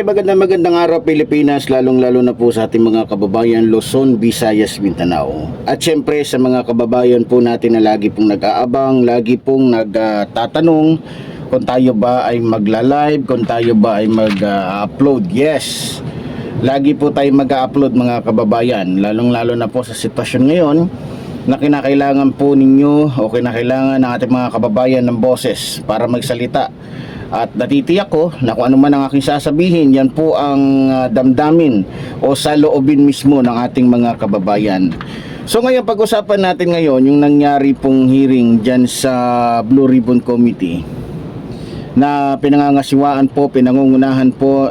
Okay, magandang araw Pilipinas, lalong-lalo na po sa ating mga kababayan Luzon, Visayas, Mindanao. At syempre sa mga kababayan po natin na lagi pong nag-aabang, lagi pong nagtatanong kung tayo ba ay magla-live, kung tayo ba ay mag-upload. Yes, lagi po tayo mag-upload mga kababayan, lalong-lalo na po sa sitwasyon ngayon na kinakailangan po ninyo o kinakailangan ng ating mga kababayan ng boses para magsalita. At natitiyak ko na kung ano man ang aking sasabihin, yan po ang damdamin o saloobin mismo ng ating mga kababayan. So ngayon, pag-usapan natin ngayon yung nangyari pong hearing dyan sa Blue Ribbon Committee na pinangangasiwaan po, pinangungunahan po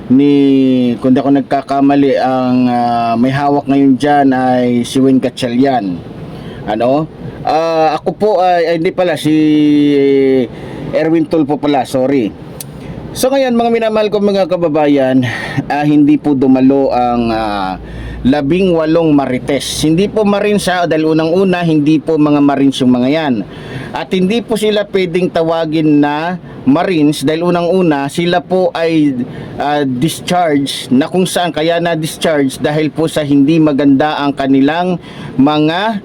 ni, kung di ako nagkakamali, ang may hawak ngayon dyan ay si Win Gatchalian. Ako po ay hindi pala, si Erwin Tulfo pala, sorry. So ngayon mga minamahal ko mga kababayan, hindi po dumalo ang 18 marites. Hindi po marines dahil unang-una hindi po mga marines yung mga yan. At hindi po sila pwedeng tawagin na marines dahil unang-una sila po ay discharge, na kung saan kaya na discharge dahil po sa hindi maganda ang kanilang mga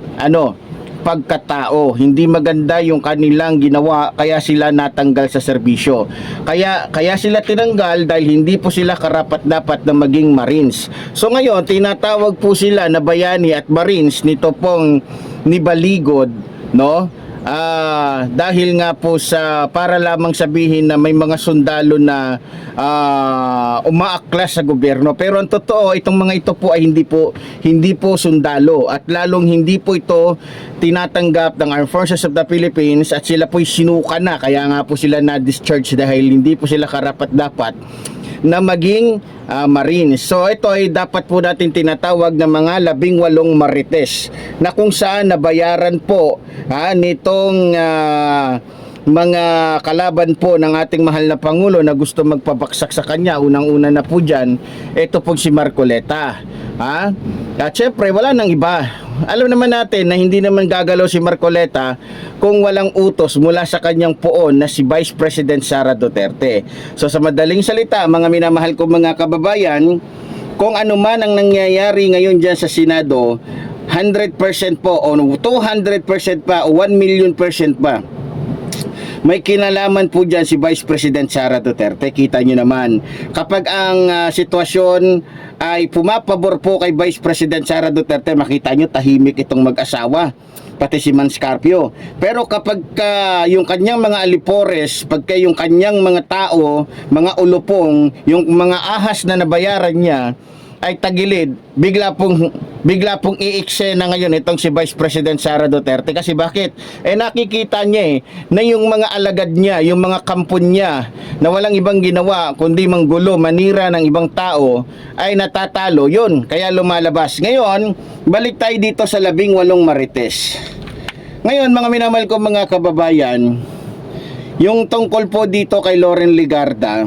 pagkatao. Hindi maganda yung kanilang ginawa, kaya sila natanggal sa serbisyo. Kaya sila tinanggal dahil hindi po sila karapat-dapat na maging Marines. So ngayon, tinatawag po sila na bayani at Marines nito pong ni Baligod, no? Dahil nga po sa para lamang sabihin na may mga sundalo na umaaklas sa gobyerno, pero ang totoo itong mga ito po ay hindi po sundalo, at lalong hindi po ito tinatanggap ng Armed Forces of the Philippines, at sila po ay sinuka na, kaya nga po sila na-discharge dahil hindi po sila karapat-dapat na maging Marines. So ito ay dapat po natin tinatawag na mga 18 marites na kung saan nabayaran po nitong mga kalaban po ng ating mahal na Pangulo na gusto magpabaksak sa kanya. Unang-una na po dyan, ito po si Marcoleta. At syempre wala nang iba. Alam naman natin na hindi naman gagalaw si Marcoleta kung walang utos mula sa kanyang poon na si Vice President Sara Duterte. So sa madaling salita, mga minamahal ko mga kababayan, kung ano man ang nangyayari ngayon dyan sa Senado, 100% po o 200% pa o 1,000,000% pa, may kinalaman po dyan si Vice President Sara Duterte. Kita nyo naman, kapag ang sitwasyon ay pumapabor po kay Vice President Sara Duterte, makita nyo tahimik itong mag-asawa, pati si Man Scarpio. Pero kapag yung kanyang mga alipores, pagka yung kanyang mga tao, mga ulupong, yung mga ahas na nabayaran niya ay tagilid, bigla pong i-eksena ngayon itong si Vice President Sara Duterte. Kasi bakit? Nakikita niya na yung mga alagad niya, yung mga kampon niya na walang ibang ginawa kundi manggulo, manira ng ibang tao, ay natatalo yun, kaya lumalabas. Ngayon, balik tayo dito sa 18 marites. Ngayon mga minamahal ko mga kababayan, yung tungkol po dito kay Loren Legarda,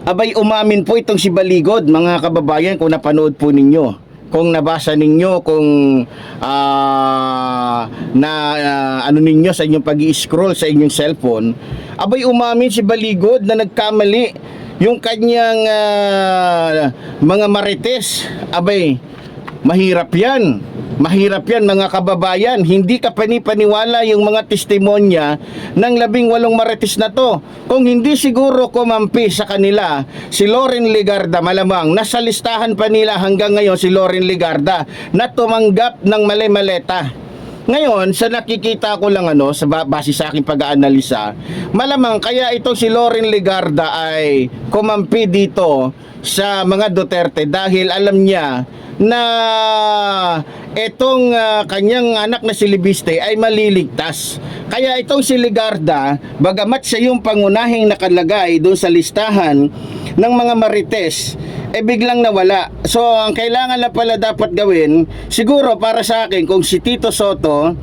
abay umamin po itong si Baligod mga kababayan, kung napanood po ninyo, kung nabasa ninyo, kung ninyo sa inyong pag-i-scroll sa inyong cellphone, abay umamin si Baligod na nagkamali yung kanyang mga marites. Abay, mahirap yan mga kababayan. Hindi ka panipaniwala yung mga testimonya ng 18 marites na to. Kung hindi siguro kumampi sa kanila si Loren Legarda, malamang nasa listahan pa nila hanggang ngayon si Loren Legarda na tumanggap ng mali-maleta. Ngayon, sa nakikita ko lang sa base sa aking pag-aanalisa, malamang kaya itong si Loren Legarda ay kumampi dito sa mga Duterte dahil alam niya na itong kanyang anak na si Libiste ay maliligtas. Kaya itong si Legarda, bagamat siya yung pangunahing nakalagay doon sa listahan ng mga marites, biglang nawala. So ang kailangan na pala dapat gawin, siguro para sa akin, kung si Tito Soto,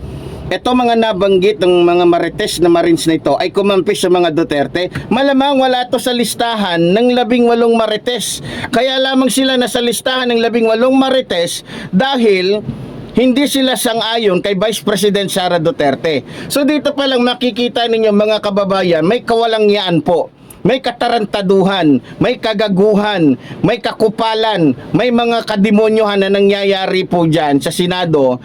ito mga nabanggit ng mga marites na Marines na ito ay kumampi sa mga Duterte, malamang wala to sa listahan ng 18 marites. Kaya lamang sila nasa listahan ng 18 marites dahil hindi sila sang-ayon kay Vice President Sara Duterte. So dito pa lang makikita ninyo mga kababayan, may kawalangyaan po may katarantaduhan, may kagaguhan, may kakupalan, may mga kademonyohan na nangyayari po dyan sa Senado,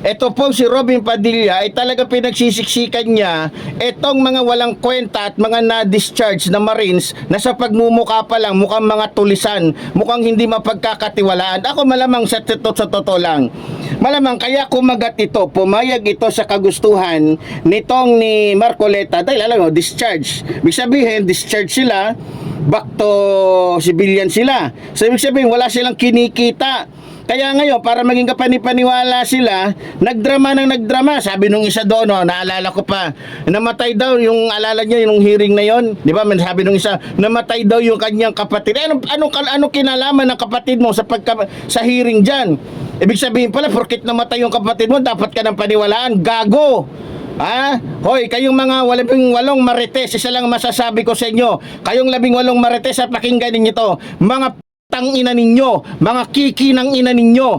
ito po si Robin Padilla ay talaga pinagsisiksikan niya itong mga walang kwenta at mga na-discharge na Marines na sa pagmumuka pa lang mukhang mga tulisan, mukhang hindi mapagkakatiwalaan. Ako malamang sa totoo lang, malamang kaya kumagat ito, pumayag ito sa kagustuhan nitong ni Marcoleta dahil alam mo, discharge. Ibig sabihin, discharge sila, back to civilian sila. So ibig sabihin, wala silang kinikita. Kaya ngayon, para maging kapanipaniwala sila, nagdrama ng nagdrama. Sabi nung isa doon, naalala ko pa, namatay daw yung, alala niya yung hearing na yon, di ba? Sabi nung isa, namatay daw yung kanyang kapatid. Ano kinalaman ng kapatid mo sa hearing dyan? Ibig sabihin pala, porkit namatay yung kapatid mo, dapat ka ng paniwalaan. Gago! Hoy, kayong mga 18 marites, isa lang masasabi ko sa inyo. Kayong 18 marites, pakinggan ninyo to. Mga tang ina ninyo, mga kiki ng ina ninyo,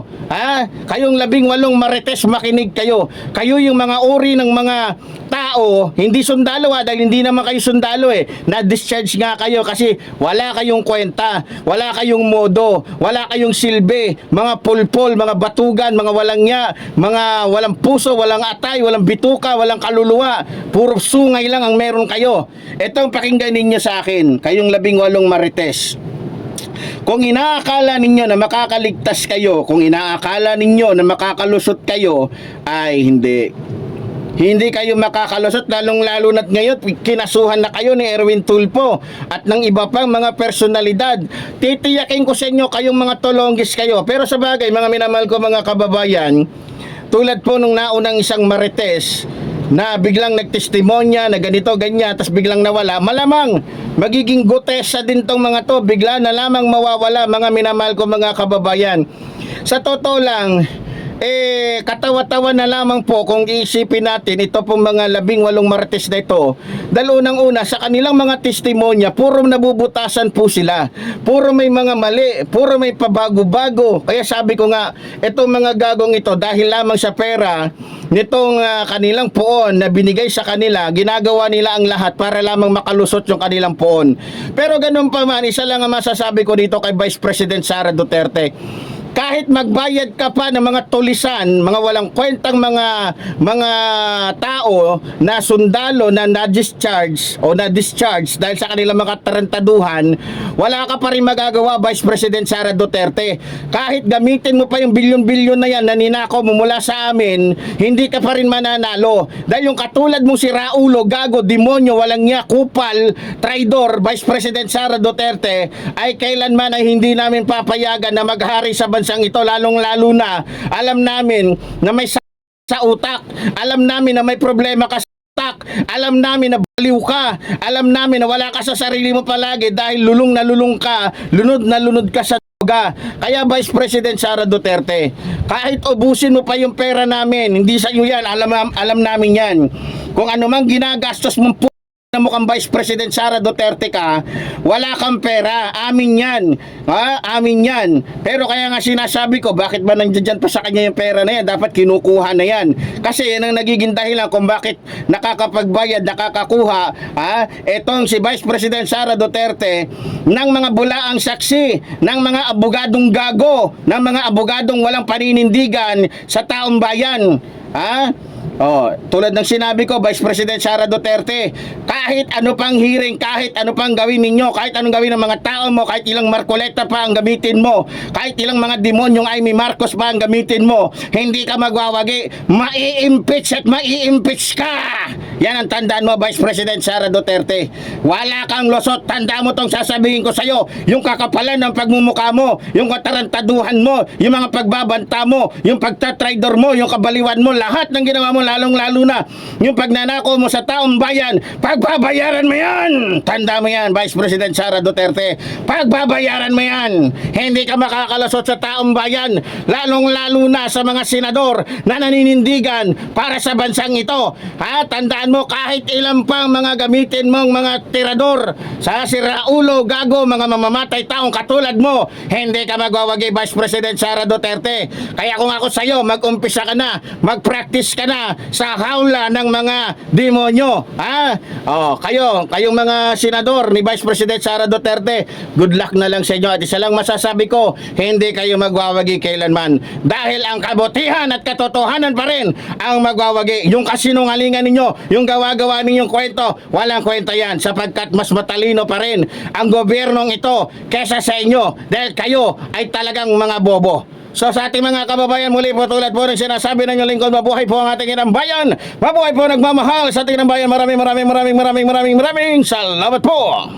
kayong 18 marites, makinig kayo. Kayo yung mga uri ng mga tao, hindi sundalo dahil hindi naman kayo sundalo na-discharge nga kayo kasi wala kayong kwenta, wala kayong modo, wala kayong silbi, mga pulpol, mga batugan, mga walang nya, mga walang puso, walang atay, walang bituka, walang kaluluwa, puro sungay lang ang meron kayo. Itong pakinggan ninyo sa akin, kayong 18 marites. Kung inaakala ninyo na makakaligtas kayo, kung inaakala ninyo na makakalusot kayo, ay hindi. Hindi kayo makakalusot, lalong-lalo na't ngayon, kinasuhan na kayo ni Erwin Tulfo at ng iba pang mga personalidad. Titiyakin ko sa inyo, kayong mga tolonggis kayo. Pero sa bagay, mga minamahal ko mga kababayan, tulad po nung naunang isang marites, na biglang nagtestimonya na ganito, ganyan, tapos biglang nawala, malamang magiging gotesa din tong mga to, bigla na lamang mawawala, mga minamahal ko mga kababayan. Sa totoo lang, katawa-tawa na lamang po kung iisipin natin ito pong mga 18 marites na ito. Dahil unang-una, sa kanilang mga testimonya, puro nabubutasan po sila. Puro may mga mali, puro may pabago-bago. Kaya sabi ko nga, itong mga gagong ito, dahil lamang sa pera nitong kanilang poon na binigay sa kanila, ginagawa nila ang lahat para lamang makalusot yung kanilang poon. Pero ganun pa man, isa lang ang masasabi ko dito kay Vice President Sara Duterte. Kahit magbayad ka pa ng mga tulisan, mga walang kwentang mga tao na sundalo na na-discharge o na-discharge dahil sa kanilang mga tarantaduhan, wala ka pa rin magagawa, Vice President Sara Duterte. Kahit gamitin mo pa yung bilyon-bilyon na yan na ninakaw mo mula sa amin, hindi ka pa rin mananalo. Dahil yung katulad mong si Raulo, gago, demonyo, walang niya, kupal, traidor, Vice President Sara Duterte, ay kailanman ay hindi namin papayagan na maghari sa bansang ito, lalong-lalo na alam namin na may sa utak, alam namin na may problema ka sa utak, alam namin na baliw ka, alam namin na wala ka sa sarili mo palagi dahil lulong na lulong ka, lunod na lunod ka sa droga. Kaya Vice President Sara Duterte, kahit ubusin mo pa yung pera namin, hindi sa iyo yan, alam namin yan. Kung ano mang ginagastos mong na mukhang Vice President Sara Duterte ka, wala kang pera, amin yan, amin yan. Pero kaya nga sinasabi ko, bakit ba nandiyan pa sa kanya yung pera na yan, dapat kinukuha na yan, kasi yan ang nagiging dahilan kung bakit nakakapagbayad, nakakakuha, etong si Vice President Sara Duterte ng mga bulaang saksi, ng mga abogadong gago, ng mga abogadong walang paninindigan sa taong bayan, tulad ng sinabi ko, Vice President Sara Duterte, kahit ano pang hearing, kahit ano pang gawin ninyo, kahit anong gawin ng mga tao mo, kahit ilang Marcoleta pa ang gamitin mo, kahit ilang mga demonyong Amy Marcos pa ang gamitin mo, hindi ka magwawagi, mai-impeach at mai-impeach ka. Yan ang tandaan mo, Vice President Sara Duterte. Wala kang losot, tanda mo tong sasabihin ko sa'yo, yung kakapalan ng pagmumukha mo, yung katarantaduhan mo, yung mga pagbabanta mo, yung pagtatraidor mo, yung kabaliwan mo, lahat ng ginawa mo, lalong-lalo na yung pagnanako mo sa taong bayan, pagbabayaran mo yan. Tanda mo yan, Vice President Sara Duterte, pagbabayaran mo yan. Hindi ka makakalusot sa taong bayan, lalong-lalo na sa mga senador na naninindigan para sa bansang ito. Tandaan mo, kahit ilang pang mga gamitin mong mga tirador, sa si Raulo, gago, mga mamamatay taong katulad mo, hindi ka magwawagi, Vice President Sara Duterte. Kaya kung ako sa'yo, mag-umpisa ka na, mag-practice ka na, sa hawla ng mga demonyo. Ha? Kayong mga senador ni Vice President Sara Duterte, good luck na lang sa inyo. At isa lang masasabi ko, hindi kayo magwawagi kailanman. Dahil ang kabutihan at katotohanan pa rin ang magwawagi. Yung kasinungalingan ninyo, yung gawa-gawa ninyong kwento, walang kwenta yan sapagkat mas matalino pa rin ang gobyernong ito kesa sa inyo dahil kayo ay talagang mga bobo. So sa ating mga kababayan, muli po tulad po ng sinasabi ng inyong lingkod, mabuhay po ang ating inang bayan, mabuhay po nagmamahal sa ating inang bayan. Maraming salamat po.